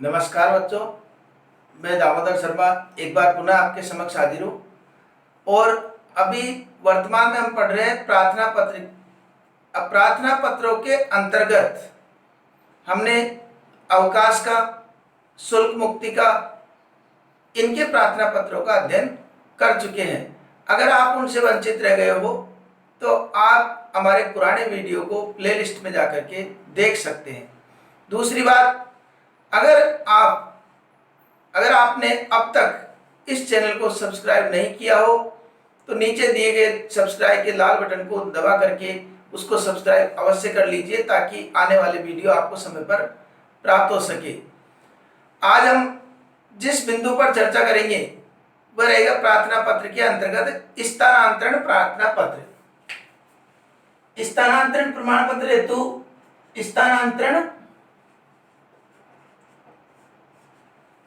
नमस्कार बच्चों, मैं दामोदर शर्मा एक बार पुनः आपके समक्ष हाजिर हूँ। और अभी वर्तमान में हम पढ़ रहे हैं प्रार्थना पत्र। अब प्रार्थना पत्रों के अंतर्गत हमने अवकाश का, शुल्क मुक्ति का, इनके प्रार्थना पत्रों का अध्ययन कर चुके हैं। अगर आप उनसे वंचित रह गए हो तो आप हमारे पुराने वीडियो को प्लेलिस्ट में जाकर के देख सकते हैं। दूसरी बात, अगर आपने अब तक इस चैनल को सब्सक्राइब नहीं किया हो तो नीचे दिए गए सब्सक्राइब के लाल बटन को दबा करके उसको सब्सक्राइब अवश्य कर लीजिए ताकि आने वाले वीडियो आपको समय पर प्राप्त हो सके। आज हम जिस बिंदु पर चर्चा करेंगे वह रहेगा प्रार्थना पत्र के अंतर्गत स्थानांतरण प्रार्थना पत्र। स्थानांतरण प्रमाण पत्र हेतु स्थानांतरण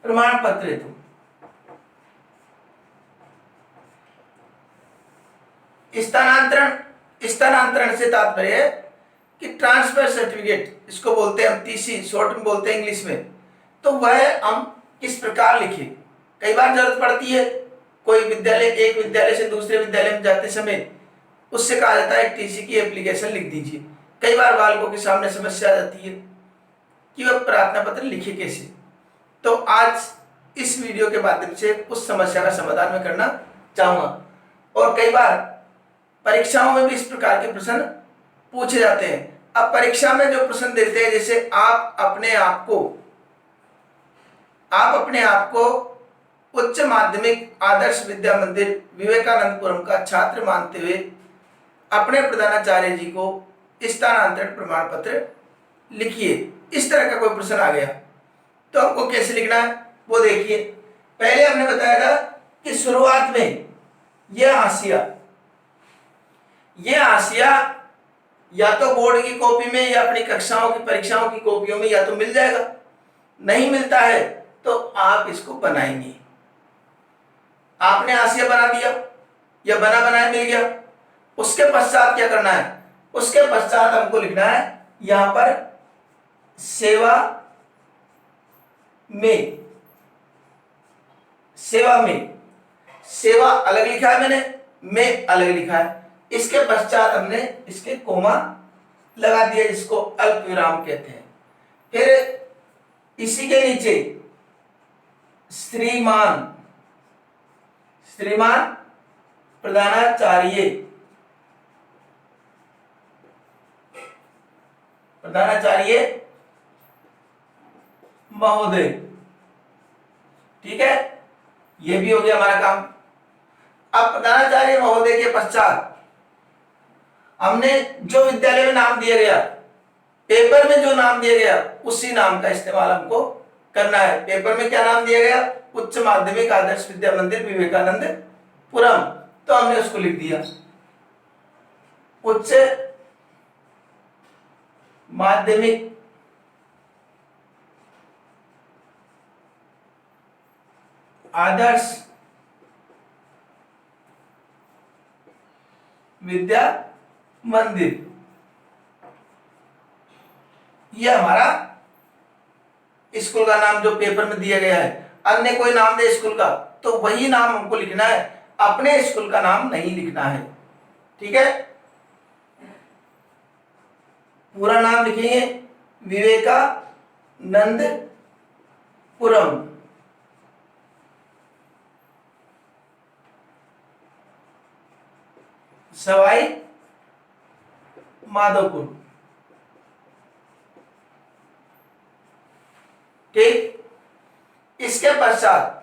प्रमाण पत्र हेतु स्थानांतरण से तात्पर्य है कि ट्रांसफर सर्टिफिकेट, इसको बोलते हैं हम टीसी, शॉर्ट में बोलते हैं इंग्लिश में। तो वह हम किस प्रकार लिखें, कई बार जरूरत पड़ती है। कोई विद्यालय, एक विद्यालय से दूसरे विद्यालय में जाते समय उससे कहा जाता है टीसी की एप्लीकेशन लिख दीजिए। कई बार बालकों के सामने समस्या आ जाती है कि वह प्रार्थना पत्र लिखे कैसे। तो आज इस वीडियो के माध्यम से उस समस्या का समाधान मैं करना चाहूंगा। और कई बार परीक्षाओं में भी इस प्रकार के प्रश्न पूछे जाते हैं। अब परीक्षा में जो प्रश्न देते हैं, जैसे आप अपने आप को उच्च माध्यमिक आदर्श विद्या मंदिर विवेकानंदपुरम का छात्र मानते हुए अपने प्रधानाचार्य जी को स्थानांतरण प्रमाण पत्र लिखिए, इस तरह का कोई प्रश्न आ गया तो आपको कैसे लिखना है वो देखिए। पहले हमने बताया था कि शुरुआत में यह हाशिया या तो बोर्ड की कॉपी में या अपनी कक्षाओं की परीक्षाओं की कॉपियों में या तो मिल जाएगा, नहीं मिलता है तो आप इसको बनाएंगे। आपने हाशिया बना दिया या बना बनाया मिल गया, उसके पश्चात क्या करना है? उसके पश्चात हमको लिखना है यहां पर सेवा अलग लिखा है मैंने, में अलग लिखा है। इसके पश्चात हमने इसके कोमा लगा दिया, जिसको अल्प विराम कहते हैं। फिर इसी के नीचे श्रीमान प्रधानाचार्य महोदय। ठीक है, यह भी हो गया हमारा काम। अब प्रधानाचार्य महोदय के पश्चात हमने जो विद्यालय में नाम दिया गया, पेपर में जो नाम दिया गया उसी नाम का इस्तेमाल हमको करना है। पेपर में क्या नाम दिया गया? उच्च माध्यमिक आदर्श विद्या मंदिर विवेकानंदपुरम, तो हमने उसको लिख दिया उच्च माध्यमिक आदर्श विद्या मंदिर। यह हमारा स्कूल का नाम जो पेपर में दिया गया है। अन्य कोई नाम दे स्कूल का तो वही नाम हमको लिखना है, अपने स्कूल का नाम नहीं लिखना है। ठीक है, पूरा नाम लिखेंगे विवेकानंदपुरम। सवाई माधोपुर। ठीक, इसके पश्चात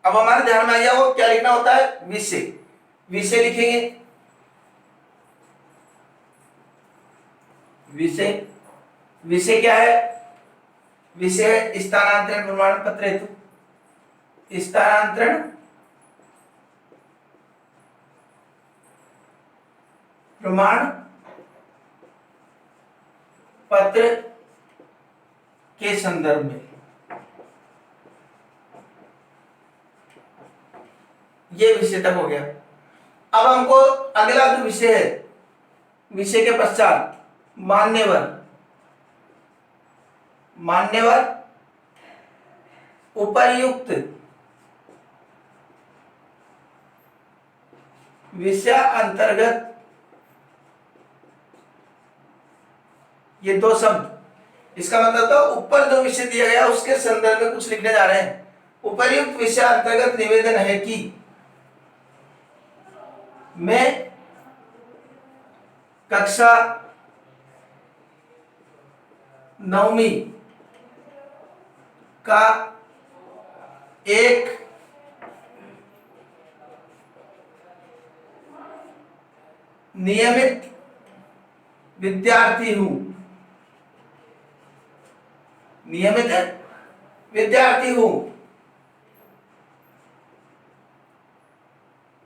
अब हमारे ध्यान में आ गया वो क्या लिखना होता है? विषय लिखेंगे। विषय क्या है? विषय स्थानांतरण प्रमाण पत्र हेतु स्थानांतरण प्रमाण पत्र के संदर्भ में। ये विषय तक हो गया। अब हमको अगला जो विषय है, विषय के पश्चात मान्यवर उपर्युक्त विषय अंतर्गत, ये दो शब्द, इसका मतलब तो ऊपर जो विषय दिया गया उसके संदर्भ में कुछ लिखने जा रहे हैं। उपर्युक्त विषय अंतर्गत निवेदन है कि मैं कक्षा 9वीं का एक नियमित विद्यार्थी हूं, नियमित विद्यार्थी हूं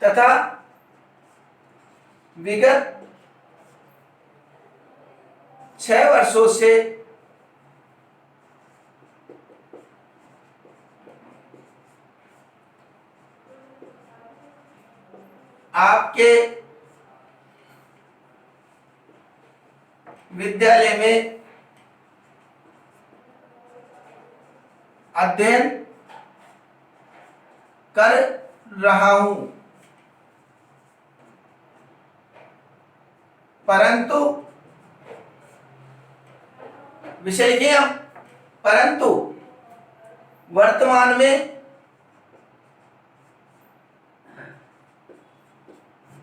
तथा विगत 6 वर्षों से आपके विद्यालय में अध्ययन कर रहा हूं, परंतु विषय लिखिए हम, परंतु वर्तमान में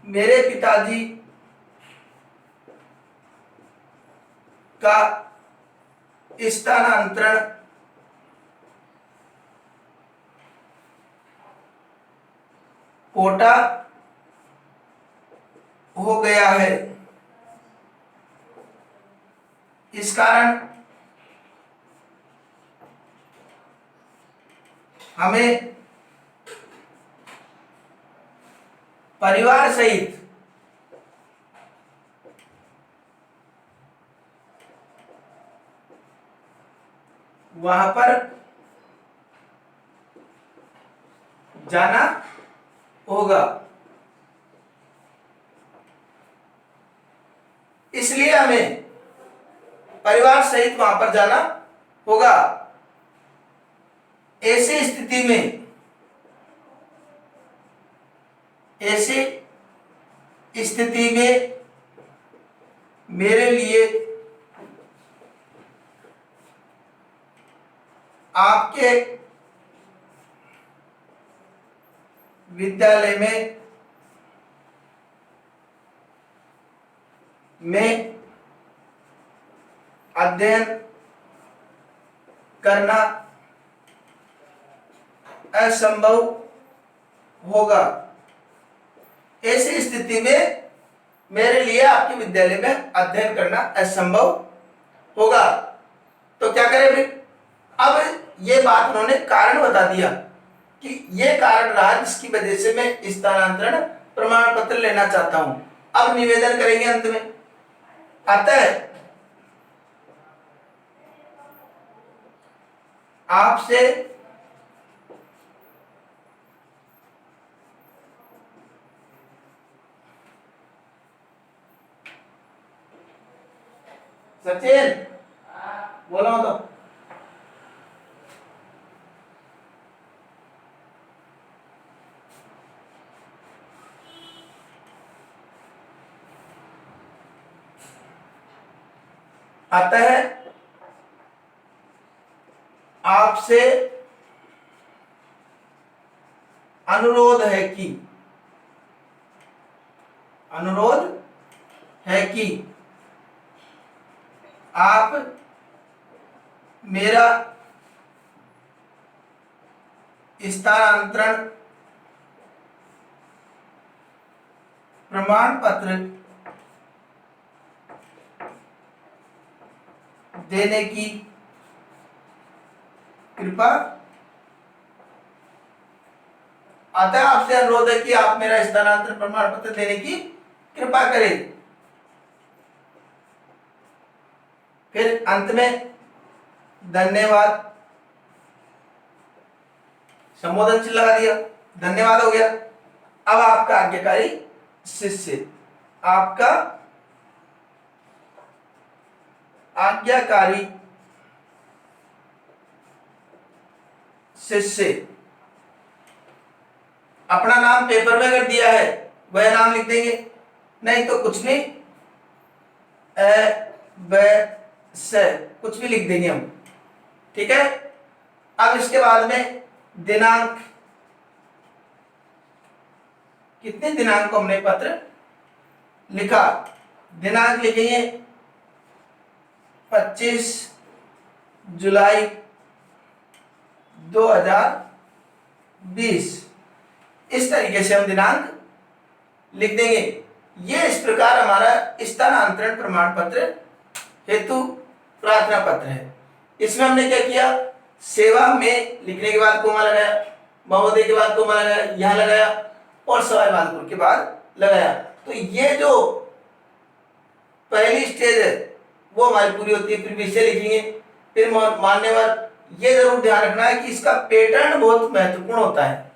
मेरे पिताजी का स्थानांतरण कोटा हो गया है। इस कारण हमें परिवार सहित वहां पर जाना होगा। इसलिए हमें परिवार सहित वहां पर जाना होगा। ऐसी स्थिति में मेरे लिए आपके विद्यालय में अध्ययन करना असंभव होगा। ऐसी स्थिति में मेरे लिए आपके विद्यालय में अध्ययन करना असंभव होगा। तो क्या करें फिर? अब ये बात उन्होंने कारण बता दिया कि ये कारण रहा जिसकी वजह से मैं स्थानांतरण प्रमाण पत्र लेना चाहता हूं। अब निवेदन करेंगे अंत में। अतः आपसे सचिन बोलो तो। अतः आपसे अनुरोध है कि आप मेरा स्थानांतरण प्रमाण पत्र देने की कृपा, अतः आपसे अनुरोध है कि आप मेरा स्थानांतरण प्रमाण पत्र देने की कृपा करें। फिर अंत में धन्यवाद, संबोधन चिन्ह लगा दिया, धन्यवाद हो गया। अब आपका आज्ञाकारी शिष्य, आपका आज्ञाकारी शिष्य। अपना नाम पेपर में अगर दिया है वह नाम लिख देंगे, नहीं तो कुछ भी कुछ भी लिख देंगे हम। ठीक है। अब इसके बाद में दिनांक, कितने दिनांक को हमने पत्र लिखा, दिनांक लिखेंगे 25 जुलाई 2020। इस तरीके से हम दिनांक लिख देंगे। ये इस प्रकार हमारा स्थानांतरण प्रमाण पत्र हेतु प्रार्थना पत्र है। इसमें हमने क्या किया, सेवा में लिखने के बाद कोमा लगाया, महोदय के बाद कोमा लगाया, यहां लगाया, और सवाई मानपुर के बाद लगाया। तो ये जो पहली स्टेज है वो हमारी पूरी होती है। फिर विषय लिखेंगे, फिर मान्यवर। ये जरूर ध्यान रखना है कि इसका पैटर्न बहुत महत्वपूर्ण होता है।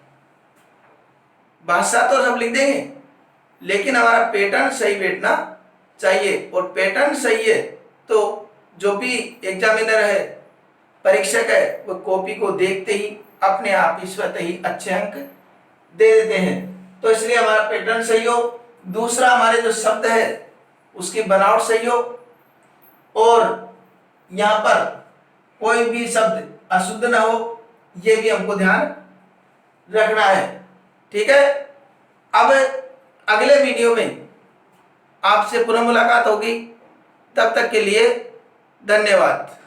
भाषा तो सब लिख देंगे, लेकिन हमारा पैटर्न सही बैठना चाहिए। और पैटर्न सही है तो जो भी एग्जामिनर है, परीक्षक है, वो कॉपी को देखते ही अपने आप ही स्वतः ही अच्छे अंक दे देते हैं। तो इसलिए हमारा पैटर्न सही हो। दूसरा, हमारे जो शब्द है उसकी बनावट सही हो, और यहाँ पर कोई भी शब्द अशुद्ध ना हो, ये भी हमको ध्यान रखना है। ठीक है। अब अगले वीडियो में आपसे पुनः मुलाकात होगी। तब तक के लिए धन्यवाद।